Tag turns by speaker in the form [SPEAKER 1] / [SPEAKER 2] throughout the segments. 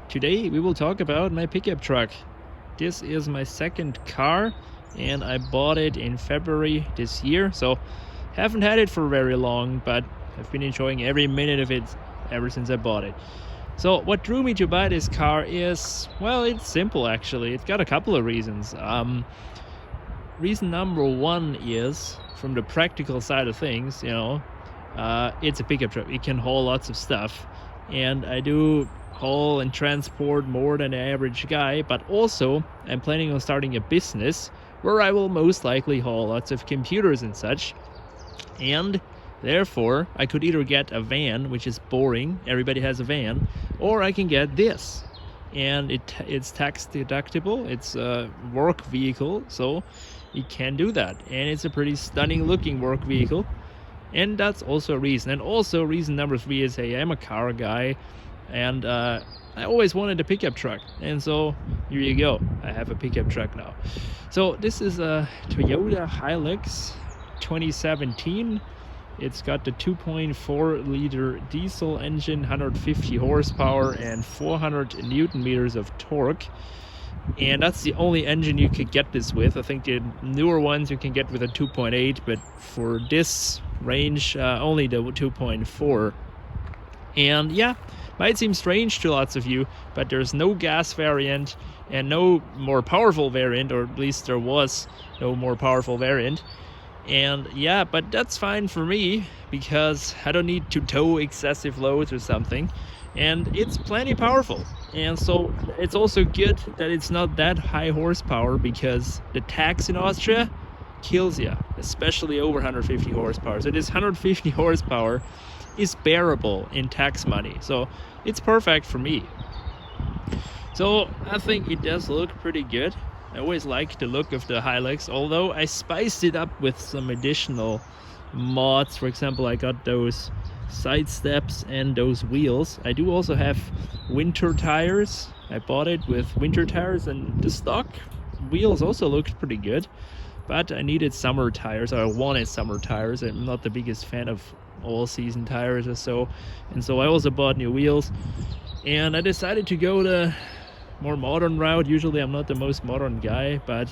[SPEAKER 1] Today we will talk about my pickup truck. This is my second car and I bought it in February this year, so haven't had it for very long, but I've been enjoying every minute of it ever since I bought it. So what drew me to buy this car is, well, it's simple actually. It's got a couple of reasons. Reason number one is from the practical side of things, it's a pickup truck. It can haul lots of stuff, and I do haul and transport more than the average guy, but also I'm planning on starting a business where I will most likely haul lots of computers and such, and therefore I could either get a van, which is boring, everybody has a van, or I can get this, and it's tax deductible, it's a work vehicle, so it can do that, and it's a pretty stunning looking work vehicle. And that's also a reason. And also reason number three is, hey, I'm a car guy, and I always wanted a pickup truck, and so here you go, I have a pickup truck now. So this is a Toyota Hilux 2017. It's got the 2.4 liter diesel engine, 150 horsepower and 400 newton meters of torque, and that's the only engine you could get this with. I think the newer ones you can get with a 2.8, but for this range only the 2.4. And yeah, might seem strange to lots of you, but there's no gas variant and no more powerful variant, or at least there was no more powerful variant. And yeah, but that's fine for me because I don't need to tow excessive loads or something, and it's plenty powerful. And so it's also good that it's not that high horsepower, because the tax in Austria kills you, especially over 150 horsepower. So this 150 horsepower is bearable in tax money, so it's perfect for me. So I think it does look pretty good. I always like the look of the Hilux, although I spiced it up with some additional mods. For example, I got those side steps and those wheels. I do also have winter tires. I bought it with winter tires, and the stock wheels also looked pretty good, but I needed summer tires, or I wanted summer tires. I'm not the biggest fan of all season tires or so, and so I also bought new wheels, and I decided to go the more modern route. Usually I'm not the most modern guy, but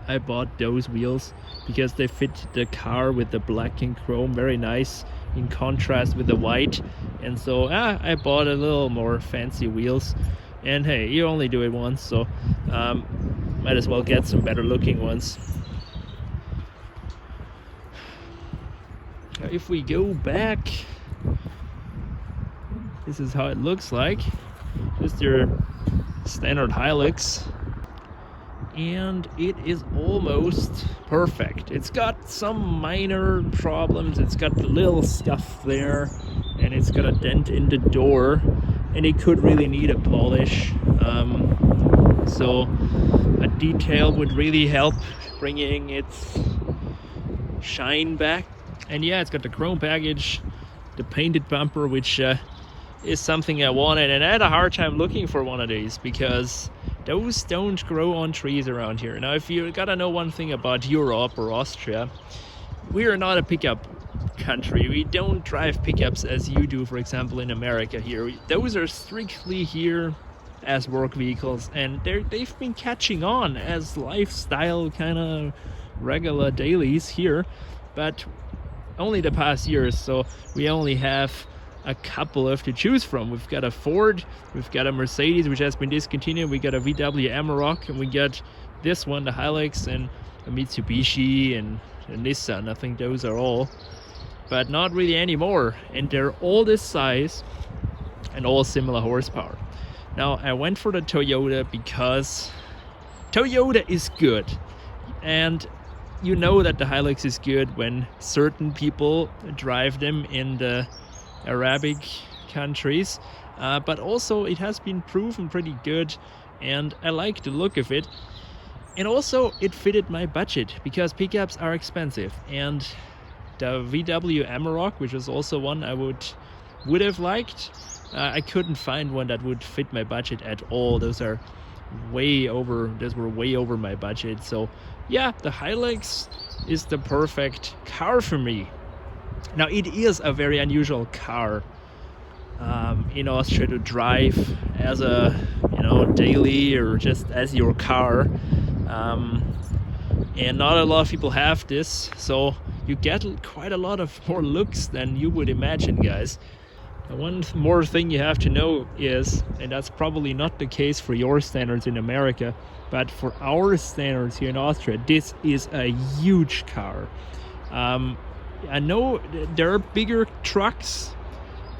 [SPEAKER 1] I bought those wheels because they fit the car with the black and chrome very nice in contrast with the white, and so I bought a little more fancy wheels. And hey, you only do it once, so might as well get some better looking ones. If we go back, this is how it looks like. Just your standard Hilux, and it is almost perfect. It's got some minor problems. It's got the little stuff there, and it's got a dent in the door, and it could really need a polish. So a detail would really help bringing its shine back. And yeah, it's got the chrome package, the painted bumper, which is something I wanted, and I had a hard time looking for one of these because those don't grow on trees around here. Now, if you gotta know one thing about Europe or Austria, we are not a pickup country. We don't drive pickups as you do, for example, in America here. Those are strictly here as work vehicles, and they've been catching on as lifestyle kind of regular dailies here, but only the past years. So we only have a couple of to choose from. We've got a Ford, we've got a Mercedes, which has been discontinued, we got a VW Amarok, and we got this one, the Hilux, and a Mitsubishi and a Nissan. I think those are all, but not really anymore, and they're all this size and all similar horsepower. Now, I went for the Toyota because Toyota is good, and you know that the Hilux is good when certain people drive them in the Arabic countries, but also it has been proven pretty good, and I like the look of it. And also it fitted my budget because pickups are expensive, and the VW Amarok, which was also one I would have liked, I couldn't find one that would fit my budget at all. Those were way over my budget. So yeah, the Hilux is the perfect car for me. Now, it is a very unusual car. in Austria to drive as a daily or just as your car. And not a lot of people have this, so you get quite a lot of more looks than you would imagine, guys. One more thing you have to know is, and that's probably not the case for your standards in America, but for our standards here in Austria, this is a huge car. I know there are bigger trucks,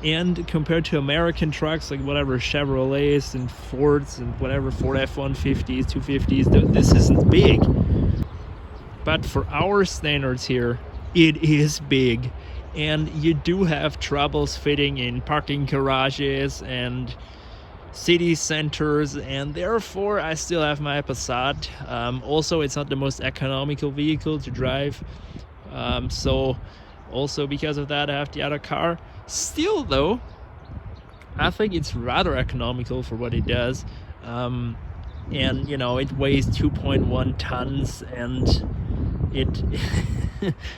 [SPEAKER 1] and compared to American trucks like whatever Chevrolets and Fords and whatever Ford F-150s, 250s, this isn't big. But for our standards here, it is big. And you do have troubles fitting in parking garages and city centers, and therefore I still have my Passat. Also, it's not the most economical vehicle to drive, so also because of that I have the other car. Still though, I think it's rather economical for what it does, and it weighs 2.1 tons, and it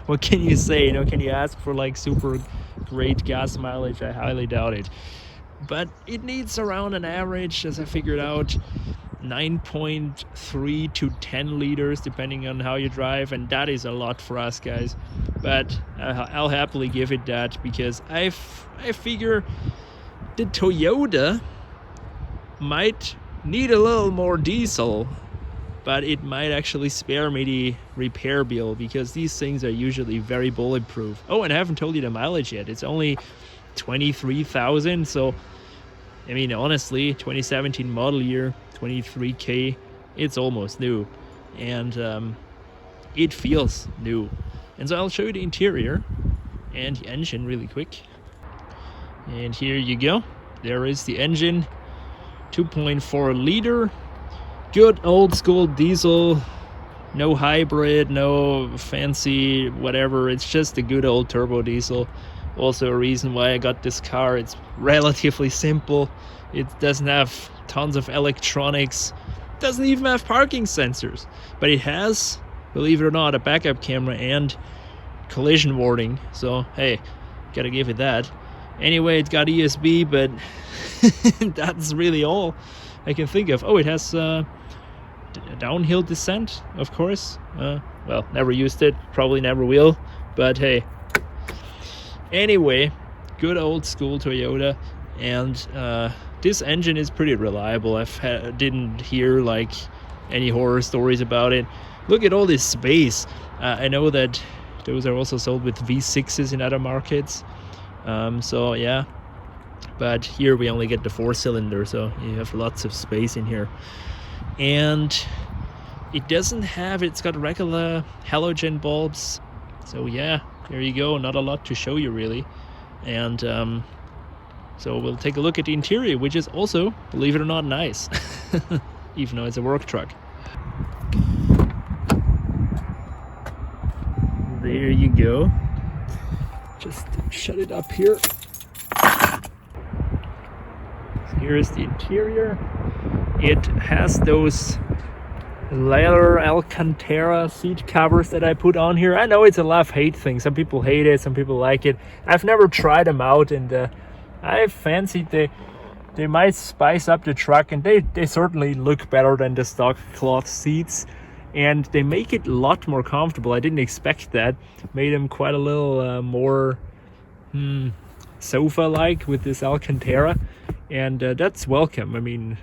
[SPEAKER 1] what can you say? Can you ask for like super great gas mileage? I highly doubt it. But it needs around an average, as I figured out, 9.3 to 10 liters depending on how you drive, and that is a lot for us guys. But I'll happily give it that, because I figure the Toyota might need a little more diesel, but it might actually spare me the repair bill, because these things are usually very bulletproof. Oh, and I haven't told you the mileage yet. It's only 23,000, so I mean, honestly, 2017 model year, 23k, it's almost new, and it feels new. And so I'll show you the interior and the engine really quick. And here you go. There is the engine, 2.4 liter. Good old school diesel, no hybrid, no fancy whatever. It's just a good old turbo diesel. Also a reason why I got this car. It's relatively simple. It doesn't have tons of electronics, doesn't even have parking sensors, but it has, believe it or not, a backup camera and collision warning. So hey, gotta give it that. Anyway, it's got ESB, but that's really all I can think of. Oh, it has downhill descent, of course. Well, never used it, probably never will, but hey. Anyway, good old school Toyota, and this engine is pretty reliable. Didn't hear like any horror stories about it. Look at all this space. I know that those are also sold with V6s in other markets, so yeah, but here we only get the 4-cylinder, so you have lots of space in here. And it's got regular halogen bulbs, so yeah, there you go. Not a lot to show you really. And so we'll take a look at the interior, which is also, believe it or not, nice, even though it's a work truck. There you go. Just shut it up here. Here's the interior. It has those leather Alcantara seat covers that I put on here. I know it's a love-hate thing. Some people hate it, some people like it. I've never tried them out, and I fancied they might spice up the truck, and they certainly look better than the stock cloth seats, and they make it a lot more comfortable. I didn't expect that. Made them quite a little more sofa-like with this Alcantara, and that's welcome. I mean,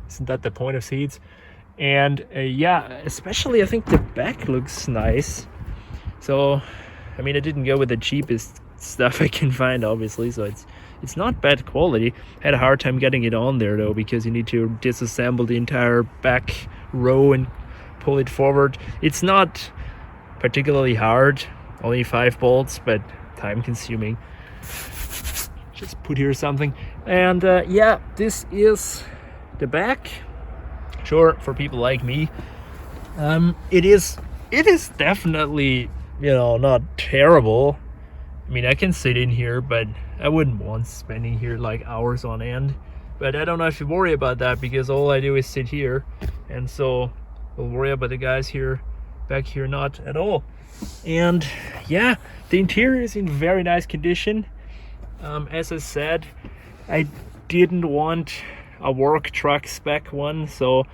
[SPEAKER 1] isn't that the point of seats? And yeah, especially I think the back looks nice. So I mean, I didn't go with the cheapest stuff I can find, obviously, so it's not bad quality. Had a hard time getting it on there though, because you need to disassemble the entire back row and pull it forward. It's not particularly hard, only 5 bolts, but time consuming. Just put here something. And yeah, this is the back. Sure, for people like me, it is definitely, not terrible. I mean, I can sit in here, but I wouldn't want spending here like hours on end. But I don't have to worry about that, because all I do is sit here, and so we'll worry about the guys here back here not at all. And yeah, the interior is in very nice condition. As I said, I didn't want a work truck spec one, so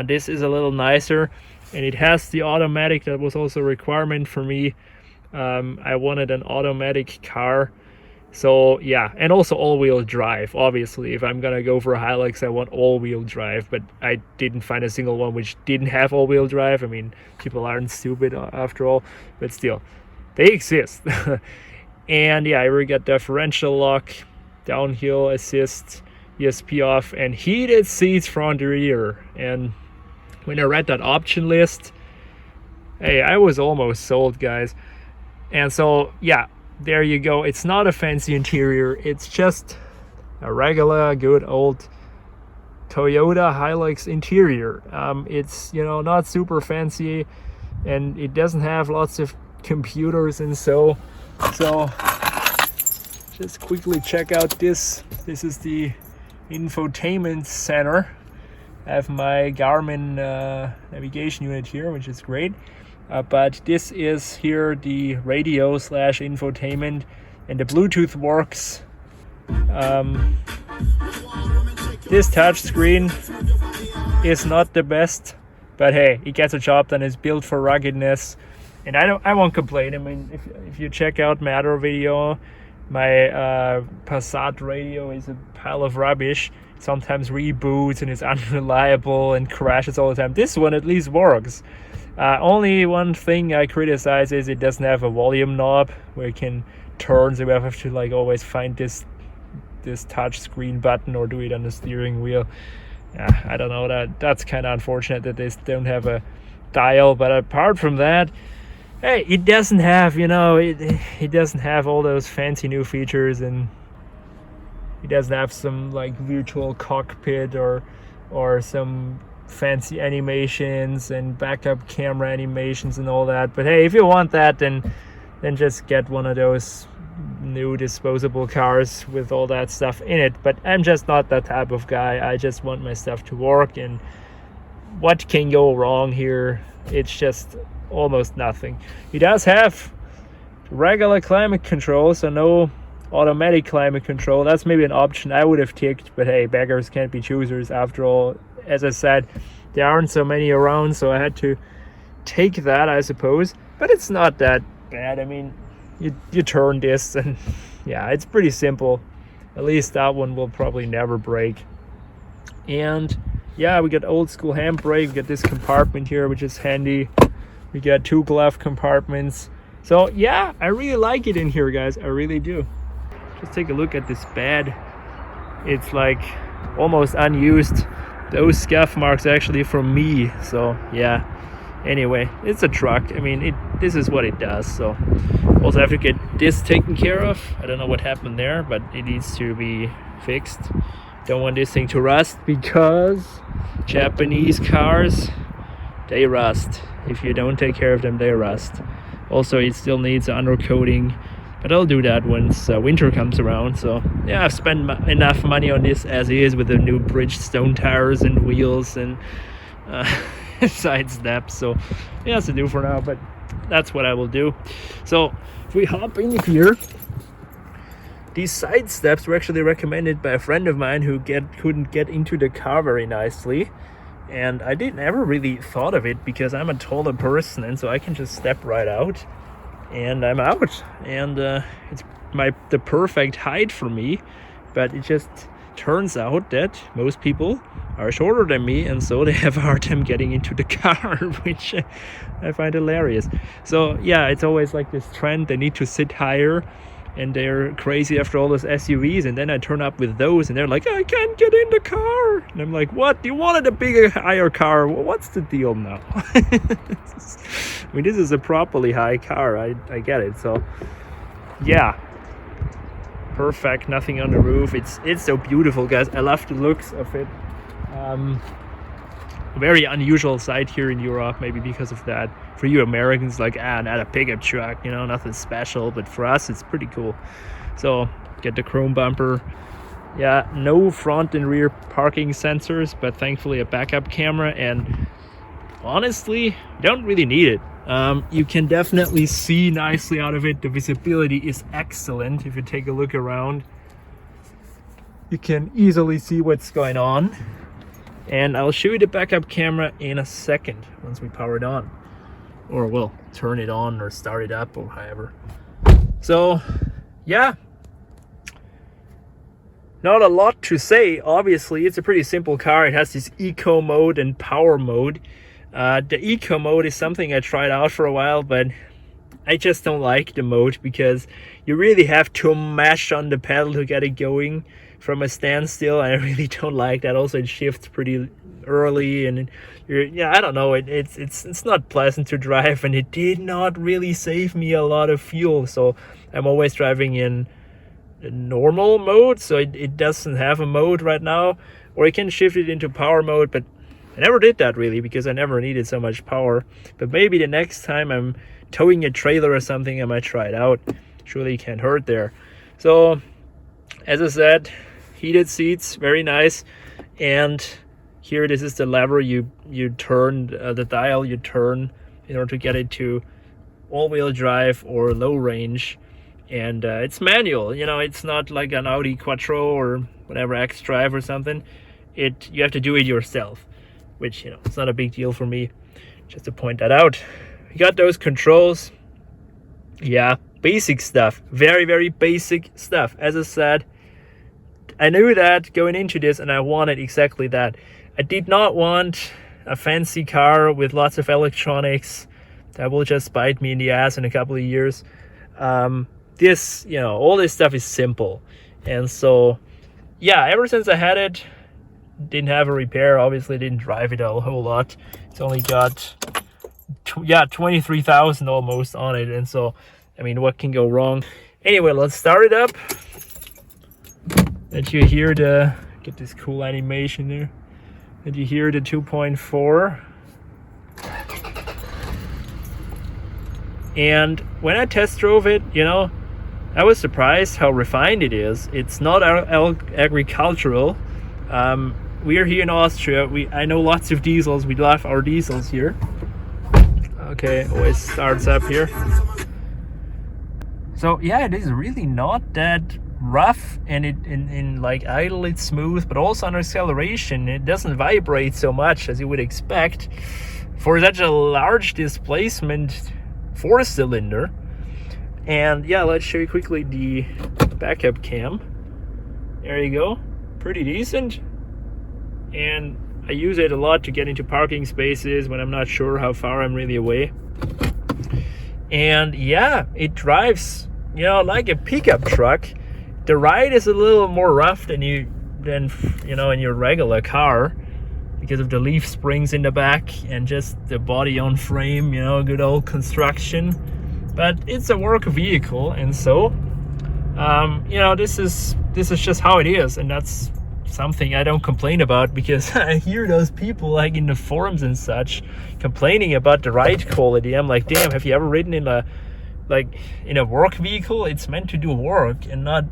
[SPEAKER 1] this is a little nicer, and it has the automatic. That was also a requirement for me. I wanted an automatic car, so yeah, and also all-wheel drive. Obviously, if I'm gonna go for a Hilux, I want all-wheel drive, but I didn't find a single one which didn't have all-wheel drive. I mean, people aren't stupid after all, but still, they exist. And yeah, we got differential lock, downhill assist, ESP off, and heated seats front and rear. And when I read that option list, hey, I was almost sold, guys. And so yeah, there you go. It's not a fancy interior, it's just a regular good old Toyota Hilux interior. It's, you know, not super fancy, and it doesn't have lots of computers and so just quickly check out this is the infotainment center. I have my Garmin navigation unit here, which is great, but this is here the radio / infotainment, and the Bluetooth works. This touch screen is not the best, but hey, it gets a job done. It's built for ruggedness, and I won't complain. I mean, if you check out my other video, my Passat radio is a pile of rubbish. It sometimes reboots and is unreliable and crashes all the time. This one at least works. Only one thing I criticize is it doesn't have a volume knob where it can turn, so we have to like always find this touch screen button or do it on the steering wheel. I don't know, that's kind of unfortunate that they don't have a dial, but apart from that, hey, it doesn't have, you know, it doesn't have all those fancy new features, and it doesn't have some like virtual cockpit or some fancy animations and backup camera animations and all that. But hey, if you want that, then just get one of those new disposable cars with all that stuff in it. But I'm just not that type of guy. I just want my stuff to work, and what can go wrong here? It's just almost nothing. It does have regular climate control, so no automatic climate control. That's maybe an option I would have ticked, but hey, beggars can't be choosers after all. As I said, there aren't so many around, so I had to take that, I suppose. But it's not that bad. I mean, you turn this, and yeah, it's pretty simple. At least that one will probably never break. And yeah, we got old school handbrake. We got this compartment here, which is handy. We got 2 glove compartments. So yeah, I really like it in here, guys. I really do. Just take a look at this bed. It's like almost unused. Those scuff marks actually from me. So yeah, anyway, it's a truck. I mean, this is what it does. So also have to get this taken care of. I don't know what happened there, but it needs to be fixed. Don't want this thing to rust, because Japanese cars, they rust. If you don't take care of them, they rust. Also, it still needs undercoating, but I'll do that once winter comes around. So yeah, I've spent enough money on this as is, with the new Bridgestone tires and wheels and side steps. So yeah, that's to do for now, but that's what I will do. So if we hop in here, these side steps were actually recommended by a friend of mine who couldn't get into the car very nicely. And I never really thought of it, because I'm a taller person, and so I can just step right out and I'm out, and it's the perfect height for me. But it just turns out that most people are shorter than me, and so they have a hard time getting into the car, which I find hilarious. So yeah, it's always like this trend, they need to sit higher, and they're crazy after all those SUVs, and then I turn up with those and they're like, I can't get in the car, and I'm like, what, you wanted a bigger, higher car? Well, what's the deal now? I mean, this is a properly high car, I get it. So yeah, perfect. Nothing on the roof. It's so beautiful, guys. I love the looks of it. Very unusual sight here in Europe, maybe because of that. For you Americans, like, not a pickup truck, you know, nothing special, but for us it's pretty cool. So get the chrome bumper. Yeah, no front and rear parking sensors, but thankfully a backup camera, and honestly, don't really need it. You can definitely see nicely out of it. The visibility is excellent if you take a look around. you can easily see what's going on. And I'll show you the backup camera in a second once we power it on. Or we'll turn it on or start it up or however. So, yeah. Not a lot to say, obviously. It's a pretty simple car. It has this eco mode and power mode. The eco mode is something I tried out for a while, but I just don't like the mode because you really have to mash on the pedal to get it going from a standstill. I really don't like that. Also, it shifts pretty early, and I don't know. It's not pleasant to drive, and it did not really save me a lot of fuel. So I'm always driving in normal mode, so it doesn't have a mode right now, or I can shift it into power mode, but I never did that really because I never needed so much power. But maybe the next time I'm towing a trailer or something, I might try it out. Surely it can't hurt there. So as I said, heated seats, very nice. And here, this is the lever you turn, the dial you turn in order to get it to all-wheel drive or low range. And it's manual, it's not like an Audi Quattro or whatever X-Drive or something. You have to do it yourself, which it's not a big deal for me, just to point that out. You got those controls. Yeah, basic stuff, very, very basic stuff. As I said, I knew that going into this, and I wanted exactly that. I did not want a fancy car with lots of electronics that will just bite me in the ass in a couple of years. This, all this stuff is simple. And so, yeah, ever since I had it, didn't have a repair, obviously didn't drive it a whole lot. It's only got, 23,000 almost on it. And so, I mean, what can go wrong? Anyway, let's start it up. That you hear get this cool animation there. That you hear the 2.4. And when I test drove it, I was surprised how refined it is. It's not agricultural. We are here in Austria. I know lots of diesels. We love our diesels here. Okay, always starts up here. So yeah, it is really not that rough, and in like idle it's smooth, but also on acceleration it doesn't vibrate so much as you would expect for such a large displacement 4-cylinder. And yeah, let's show you quickly the backup cam. There you go, pretty decent. And I use it a lot to get into parking spaces when I'm not sure how far I'm really away. And yeah, it drives, like a pickup truck. The ride is a little more rough than in your regular car because of the leaf springs in the back and just the body on frame, good old construction. But it's a work vehicle, and so this is just how it is, and that's something I don't complain about, because I hear those people like in the forums and such complaining about the ride quality. I'm like, damn, have you ever ridden in a work vehicle? It's meant to do work and not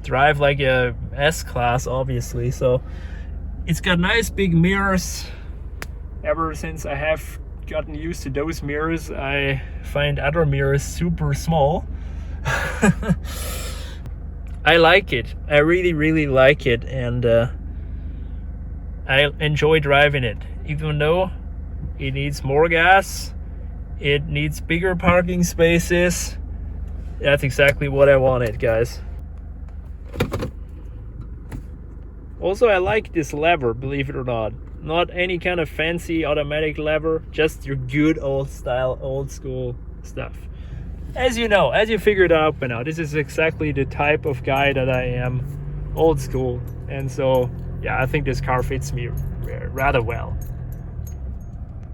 [SPEAKER 1] drive like a S-Class, obviously. So it's got nice big mirrors. Ever since I have gotten used to those mirrors, I find other mirrors super small. I like it. I really, really like it, and I enjoy driving it, even though it needs more gas. It needs bigger parking spaces. That's exactly what I wanted, guys. Also, I like this lever, believe it or not. Not any kind of fancy automatic lever, just your good old style, old school stuff. As you figured out by now, this is exactly the type of guy that I am, old school. And so, yeah, I think this car fits me rather well.